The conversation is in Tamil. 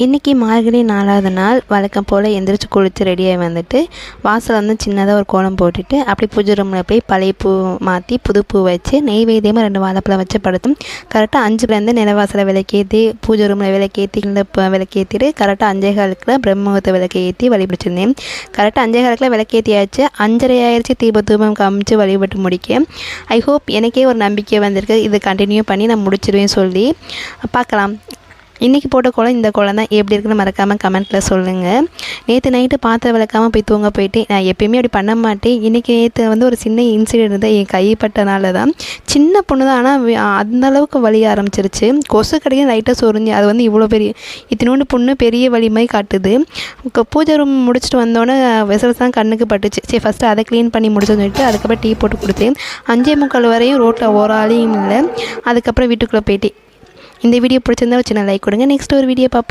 இன்றைக்கி மார்கழி 4வது நாள் வழக்கம் போல் எந்திரிச்சு குளித்து ரெடியாகி வந்துட்டு வாசல் வந்து சின்னதாக ஒரு கோலம் போட்டுட்டு அப்படி பூஜை ரூமில் போய் பழைய பூ மாற்றி புது பூ வச்சு நெய்வேத்தியமாக 2 வாழைப்பழம் வச்சு படுத்தும் கரெக்டாக 5லேருந்து நிலவாசலை விளக்கேற்றி பூஜை ரூமில் விளக்கேற்றி இந்த விளக்கேற்றிட்டு கரெக்டாக 5:15 பிரம்மமுகூர்த்த விளக்கை ஏற்றி வழிபடிச்சிருந்தேன். கரெக்டாக 5:15 விளக்கேற்றியாச்சு. 5:30 ஆயிடுச்சு. தூபம் காமிச்சு வழிபட்டு முடிக்க ஐ ஹோப் எனக்கே ஒரு நம்பிக்கை வந்திருக்கு, இது கண்டினியூ பண்ணி நான் முடிச்சிடுவேன் சொல்லி. பார்க்கலாம். இன்றைக்கி போட்ட கோலம் இந்த கோலம் தான் எப்படி இருக்குன்னு மறக்காமல் கமெண்ட்டில் சொல்லுங்கள். நேற்று நைட்டு பாத்திரம் விளக்காமல் போய் தூங்க போயிட்டு நான் எப்பயுமே அப்படி பண்ண மாட்டேன். இன்றைக்கி நேற்று வந்து ஒரு சின்ன இன்சிடென்ட் தான், என் கைப்பட்டனால தான். சின்ன பொண்ணு தான், ஆனால் அந்தளவுக்கு வலி ஆரம்பிச்சிருச்சு. கொசு கடையும் லைட்டாக சொரிஞ்சு அது வந்து இவ்வளோ பெரிய இத்தினோண்டு பொண்ணு பெரிய வலி மாதிரி காட்டுது. பூஜை ரூம் முடிச்சுட்டு வந்தோடனே வெசல்ஸ் தான் கண்ணுக்கு பட்டுச்சு. சரி ஃபஸ்ட்டு அதை க்ளீன் பண்ணி முடிச்சோன்னு சொல்லிட்டு அதுக்கப்புறம் டீ போட்டு கொடுத்தேன். 5:45 வரையும் ரோட்டில் ஒரு ஆளையும் இல்லை. அதுக்கப்புறம் வீட்டுக்குள்ளே போயிட்டு இந்த வீடியோ பிடிச்சிருந்தா ஒரு சின்ன லைக் கொடுங்க. நெக்ஸ்ட் ஒரு வீடியோ பார்ப்போம்.